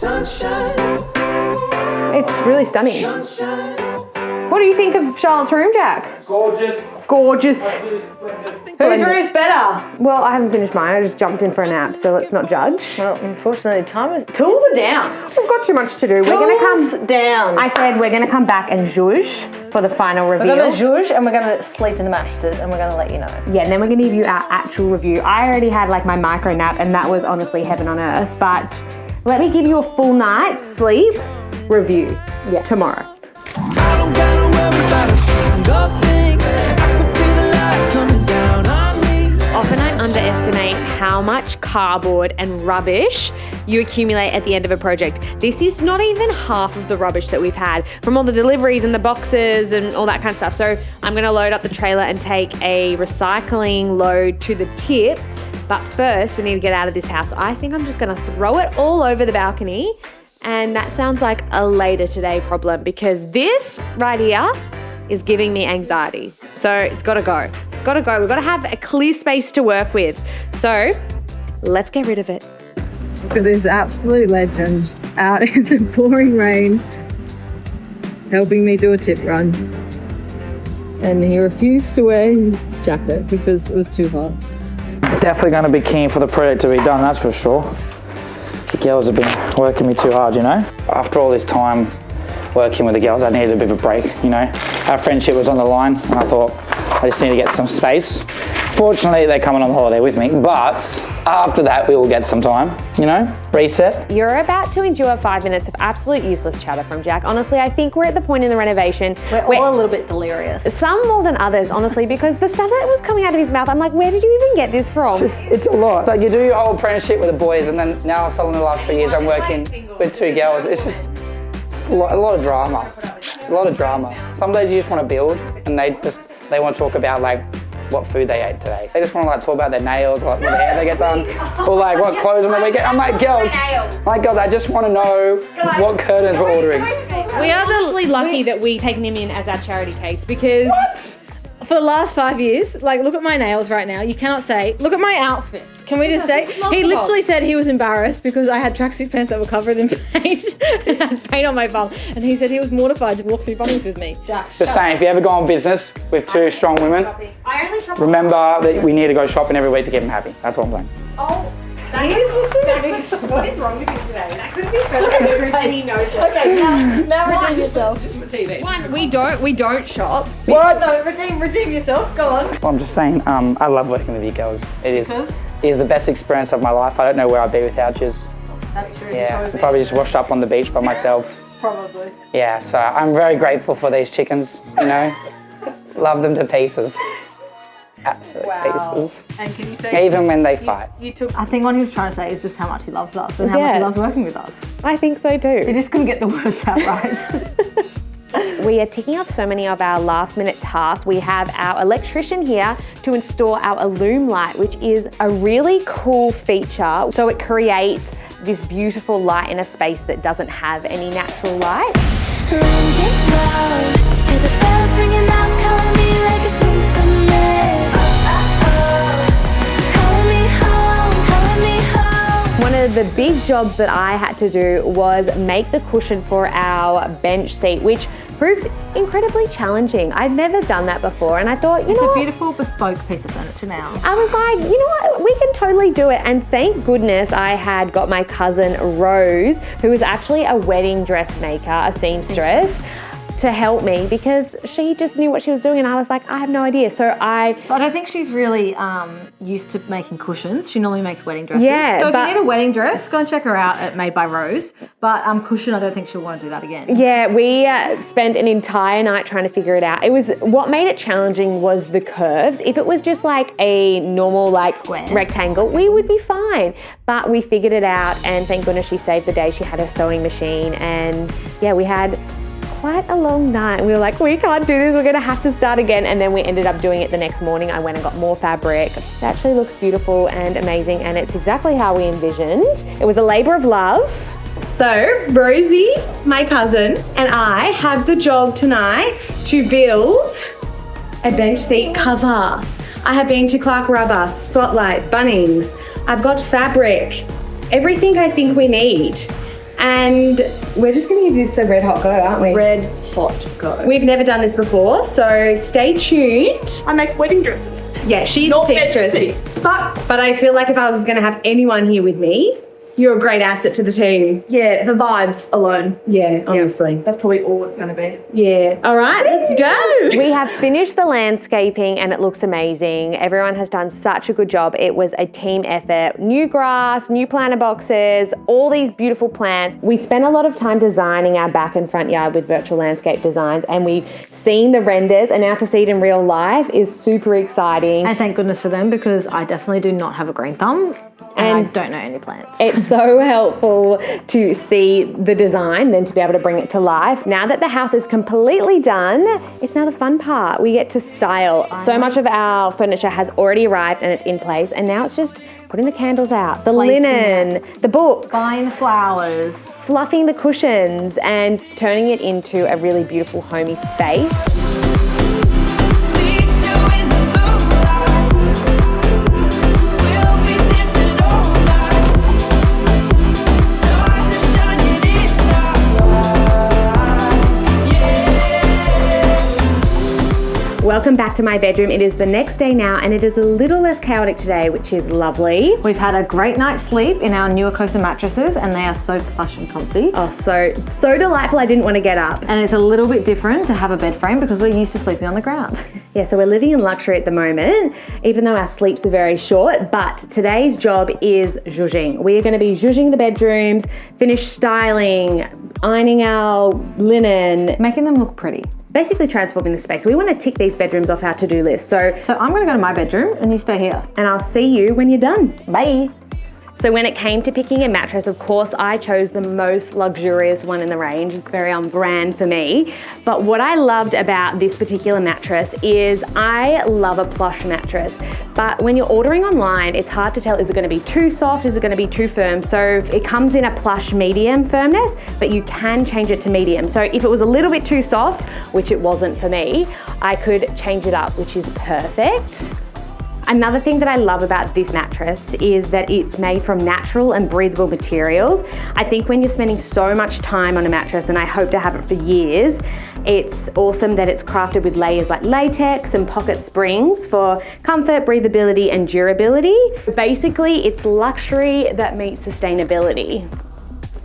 It's really stunning. What do you think of Charlotte's room, Jack? Gorgeous. Gorgeous. Whose room's better? Well, I haven't finished mine. I just jumped in for a nap, so let's not judge. Well, unfortunately, tools are down. We've got too much to do. We're gonna come down. I said we're gonna come back and zhuzh for the final reveal. We're gonna zhuzh and we're gonna sleep in the mattresses and we're gonna let you know. Yeah, and then we're gonna give you our actual review. I already had like my micro nap, and that was honestly heaven on earth. But let me give you a full night's sleep review tomorrow. I don't gotta worry about a single thing. I can feel the light coming down on me. Often I underestimate how much cardboard and rubbish you accumulate at the end of a project. This is not even half of the rubbish that we've had from all the deliveries and the boxes and all that kind of stuff. So I'm gonna load up the trailer and take a recycling load to the tip. But first, we need to get out of this house. I think I'm just gonna throw it all over the balcony. And that sounds like a later today problem, because this right here is giving me anxiety. So it's gotta go. It's gotta go. We've gotta have a clear space to work with. So let's get rid of it. Look at this absolute legend out in the pouring rain, helping me do a tip run. And he refused to wear his jacket because it was too hot. Definitely going to be keen for the project to be done, that's for sure. The girls have been working me too hard, you know. After all this time working with the girls, I needed a bit of a break, you know. Our friendship was on the line, and I thought I just need to get some space. Fortunately, they're coming on holiday with me, but after that, we will get some time, you know, reset. You're about to endure 5 minutes of absolute useless chatter from Jack. Honestly, I think we're at the point in the renovation We're all a little bit delirious. some more than others, honestly, because the stuff that was coming out of his mouth, I'm like, where did you even get this from? It's a lot. Like, you do your whole apprenticeship with the boys, and then now suddenly the last 3 years I'm working with 2 girls. It's just a lot of drama. A lot of drama. Some days you just want to build, and they want to talk about like what food they ate today. They just want to like talk about their nails, like what hair they get done, or like what clothes on the weekend. I'm like, girls, I just want to know what curtains we're ordering. We are honestly lucky that we taken him in as our charity case, because For the last 5 years, like, look at my nails right now. You cannot say, look at my outfit. Can we just say, he literally said he was embarrassed because I had tracksuit pants that were covered in paint and had paint on my bum. And he said he was mortified to walk through Bunnings with me. Just saying, if you ever go on business with 2 strong women, remember that we need to go shopping every week to keep them happy. That's all I'm saying. oh, that is what is wrong with you today? That could be further and he knows it. Okay, now redeem yourself. One, we don't shop. What? No, redeem yourself. Go on. Well, I'm just saying, I love working with you girls. It is the best experience of my life. I don't know where I'd be without you. That's true. Yeah, probably just washed up on the beach by myself. Probably. Yeah, so I'm very grateful for these chickens, you know. Love them to pieces. Absolute pieces. And can you say, even when they fight. I think what he was trying to say is just how much he loves us and how much he loves working with us. I think so He too. just couldn't get the words out right. We are ticking off so many of our last minute tasks. We have our electrician here to install our Illume light, which is a really cool feature. So it creates this beautiful light in a space that doesn't have any natural light. One of the big jobs that I had to do was make the cushion for our bench seat, which proved incredibly challenging. I'd never done that before, and I thought, you know, It's a beautiful bespoke piece of furniture now. I was like, you know what, we can totally do it. And thank goodness I had got my cousin Rose, who was actually a wedding dress maker, a seamstress, to help me, because she just knew what she was doing, and I was like, I have no idea. So I don't think she's really used to making cushions. She normally makes wedding dresses. Yeah, so if but- you need a wedding dress, go and check her out at Made by Rose. But cushion, I don't think she'll want to do that again. Yeah, we spent an entire night trying to figure it out. What made it challenging was the curves. If it was just like a normal like Square. rectangle, we would be fine. But we figured it out, and thank goodness she saved the day. She had her sewing machine, and yeah, we had quite a long night. We were like, we can't do this, we're gonna have to start again. And then we ended up doing it the next morning. I went and got more fabric. It actually looks beautiful and amazing, and it's exactly how we envisioned. It was a labor of love. So Rosie, my cousin, and I have the job tonight to build a bench seat cover. I have been to Clark Rubber, Spotlight, Bunnings. I've got fabric, everything I think we need. And we're just going to give this a red hot go, aren't we? Red hot go. We've never done this before, so stay tuned. I make wedding dresses. Yeah, she's Not seamstress. fancy. But I feel like if I was going to have anyone here with me, you're a great asset to the team. Yeah, the vibes alone. Yeah, honestly. That's probably all it's going to be. Yeah. All right, let's go. We have finished the landscaping and it looks amazing. Everyone has done such a good job. It was a team effort. New grass, new planter boxes, all these beautiful plants. We spent a lot of time designing our back and front yard with virtual landscape designs, and we've seen the renders, and now to see it in real life is super exciting. And thank goodness for them, because I definitely do not have a green thumb and I don't know any plants. It's so helpful to see the design, then to be able to bring it to life. Now that the house is completely done, it's now the fun part. We get to style. So much of our furniture has already arrived and it's in place, and now it's just putting the candles out, the linen, the books, Buying the flowers. fluffing the cushions, and turning it into a really beautiful homey space. Welcome back to my bedroom. It is the next day now, and it is a little less chaotic today, which is lovely. We've had a great night's sleep in our new Ecosa mattresses, and they are so plush and comfy. Oh, so delightful. I didn't want to get up. And it's a little bit different to have a bed frame because we're used to sleeping on the ground. Yeah, so we're living in luxury at the moment, even though our sleeps are very short. But today's job is zhuzhing. We are going to be zhuzhing the bedrooms, finish styling, ironing our linen, Making them look pretty. basically transforming the space. We want to tick these bedrooms off our to-do list. So I'm going to go to my bedroom and you stay here. and I'll see you when you're done. Bye. So when it came to picking a mattress, of course, I chose the most luxurious one in the range. It's very on brand for me. But what I loved about this particular mattress is I love a plush mattress. But when you're ordering online, it's hard to tell, is it going to be too soft? Is it going to be too firm? So it comes in a plush medium firmness, but you can change it to medium. So if it was a little bit too soft, which it wasn't for me, I could change it up, which is perfect. Another thing that I love about this mattress is that it's made from natural and breathable materials. I think when you're spending so much time on a mattress, and I hope to have it for years, it's awesome that it's crafted with layers like latex and pocket springs for comfort, breathability, and durability. Basically, it's luxury that meets sustainability.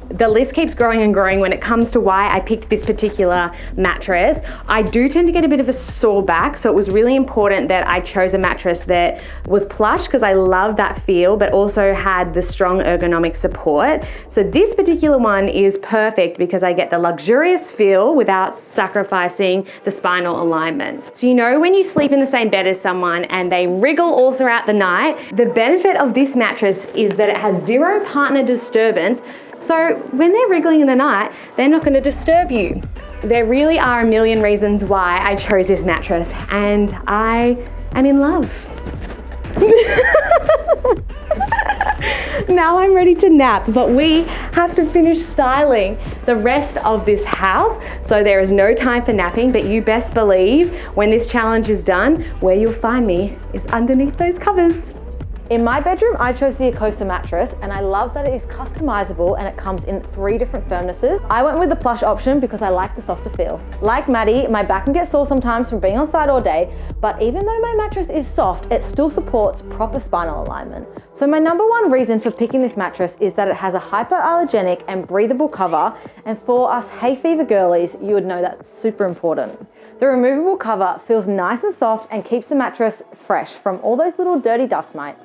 The list keeps growing and growing when it comes to why I picked this particular mattress. I do tend to get a bit of a sore back, so it was really important that I chose a mattress that was plush because I love that feel, but also had the strong ergonomic support. So this particular one is perfect because I get the luxurious feel without sacrificing the spinal alignment. So you know when you sleep in the same bed as someone and they wriggle all throughout the night, the benefit of this mattress is that it has zero partner disturbance. So when they're wriggling in the night, they're not going to disturb you. There really are a million reasons why I chose this mattress, and I am in love. Now I'm ready to nap, but we have to finish styling the rest of this house, so there is no time for napping, but you best believe when this challenge is done, where you'll find me is underneath those covers. In my bedroom, I chose the Ecosa mattress, and I love that it is customizable and it comes in 3 different firmnesses. I went with the plush option because I like the softer feel. Like Maddie, my back can get sore sometimes from being on site all day, but even though my mattress is soft, it still supports proper spinal alignment. So my number one reason for picking this mattress is that it has a hypoallergenic and breathable cover, and for us hay fever girlies, you would know that's super important. The removable cover feels nice and soft and keeps the mattress fresh from all those little dirty dust mites.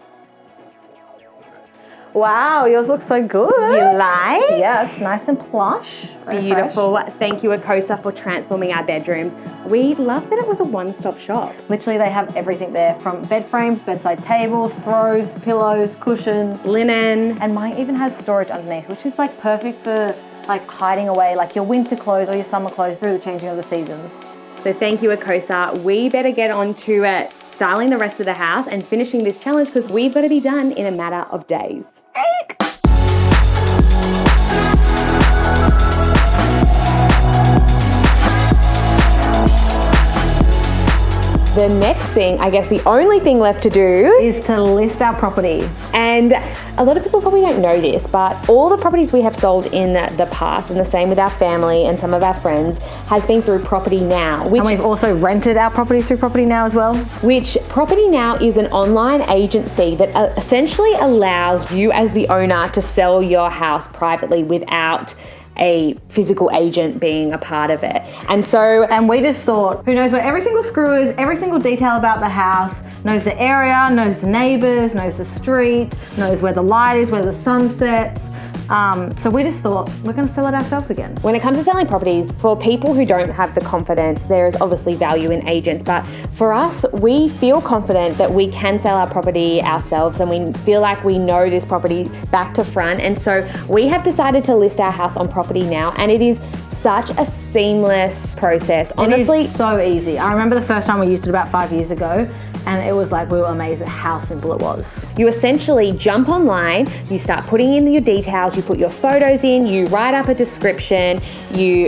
Wow, yours looks so good. You like? Yes, nice and plush. Very Beautiful. fresh. Thank you, Ecosa, for transforming our bedrooms. We love that it was a one-stop shop. Literally, they have everything there, from bed frames, bedside tables, throws, pillows, cushions, Linen. and mine even has storage underneath, which is like perfect for like hiding away like your winter clothes or your summer clothes through the changing of the seasons. So thank you, Ecosa. We better get on to styling the rest of the house and finishing this challenge because we've got to be done in a matter of days. the next thing, I guess the only thing left to do Is to list our property. and a lot of people probably don't know this, but all the properties we have sold in the past, and the same with our family and some of our friends, has been through Property Now. And we've also rented our property through Property Now as well. Which Property Now is an online agency that essentially allows you as the owner to sell your house privately without a physical agent being a part of it. And we just thought, who knows where every single screw is, every single detail about the house, knows the area, knows the neighbors, knows the street, knows where the light is, where the sun sets. So we just thought, we're gonna sell it ourselves again. When it comes to selling properties, for people who don't have the confidence, there is obviously value in agents, but for us, we feel confident that we can sell our property ourselves, and we feel like we know this property back to front. And so we have decided to list our house on Property Now, and it is such a seamless process. Honestly, it is so easy. I remember the first time we used it about 5 years ago, and it was like we were amazed at how simple it was. you essentially jump online, you start putting in your details, you put your photos in, you write up a description,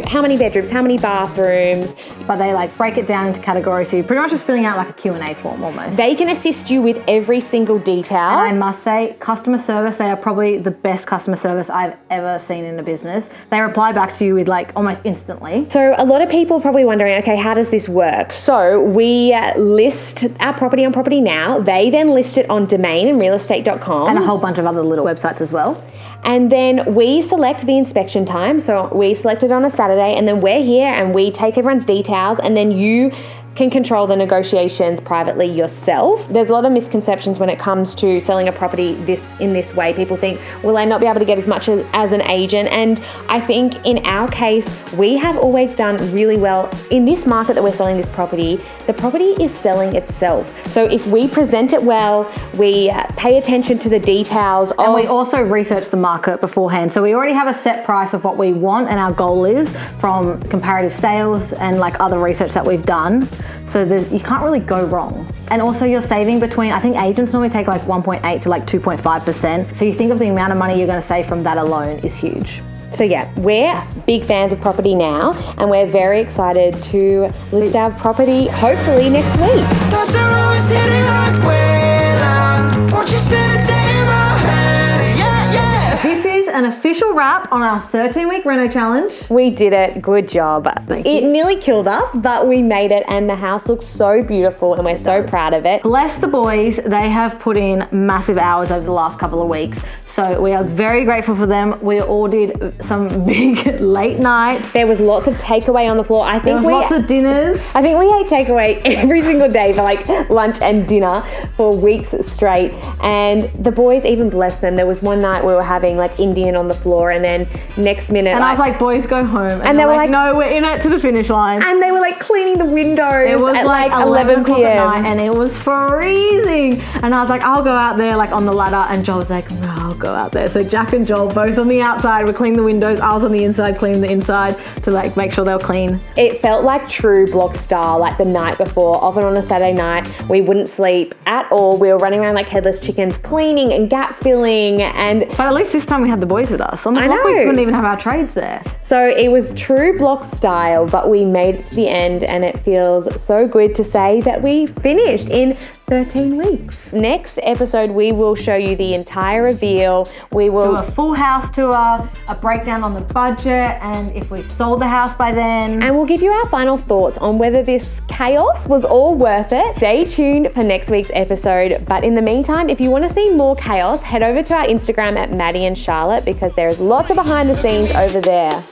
how many bedrooms, how many bathrooms. But they like break it down into categories, so you're pretty much just filling out like a Q&A form almost. They can assist you with every single detail. And I must say, customer service, they are probably the best customer service I've ever seen in a business. They reply back to you with like almost instantly. So a lot of people are probably wondering, okay, how does this work? So we list our property on Property Now. They then list it on Domain and realestate.com. And a whole bunch of other little websites as well. And then we select the inspection time. So we select it on a Saturday, and then we're here and we take everyone's details, and then you can control the negotiations privately yourself. There's a lot of misconceptions when it comes to selling a property in this way. People think, will I not be able to get as much as an agent? And I think in our case, we have always done really well. In this market that we're selling this property, the property is selling itself. So if we present it well, we pay attention to the details. And we also research the market beforehand. So we already have a set price of what we want and our goal is from comparative sales and like other research that we've done. So you can't really go wrong. And also you're saving between, I think agents normally take like 1.8 to like 2.5%. So you think of the amount of money you're gonna save from that alone is huge. So yeah, we're big fans of Property Now, and we're very excited to list our property hopefully next week. Thoughts are always hitting like way loud. Won't you spend a day in my head? Yeah, yeah. This is an official wrap on our 13-week Reno challenge. We did it, good job. Thank you. It nearly killed us, but we made it, and the house looks so beautiful and we're so proud of it. Bless the boys, they have put in massive hours over the last couple of weeks. So we are very grateful for them. We all did some big late nights. There was lots of takeaway on the floor. There was lots of dinners. I think we ate takeaway every single day for like lunch and dinner for weeks straight. And the boys, even bless them, there was one night we were having like Indian on the floor, and then next minute I was like, boys, go home. And they were like, no, we're in it to the finish line. and they were like cleaning the windows. It was at like 11 o'clock p.m. at night, and it was freezing. And I was like, I'll go out there like on the ladder, and Joel was like, no, I'll go out there. So Jack and Joel both on the outside were cleaning the windows. I was on the inside cleaning the inside to like make sure they were clean. It felt like true block style, like the night before. Often on a Saturday night, we wouldn't sleep at all. We were running around like headless chickens, cleaning and gap filling. But at least this time we had the boys with us. On the block, we couldn't even have our trades there. So it was true block style, but we made it to the end, and it feels so good to say that we finished in 13 weeks. Next episode, we will show you the entire reveal. We will do a full house tour, a breakdown on the budget, and if we've sold the house by then. And we'll give you our final thoughts on whether this chaos was all worth it. Stay tuned for next week's episode. But in the meantime, if you want to see more chaos, head over to our Instagram at Maddy and Charlotte, because there's lots of behind the scenes over there.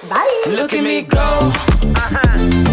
Bye. Look at me go.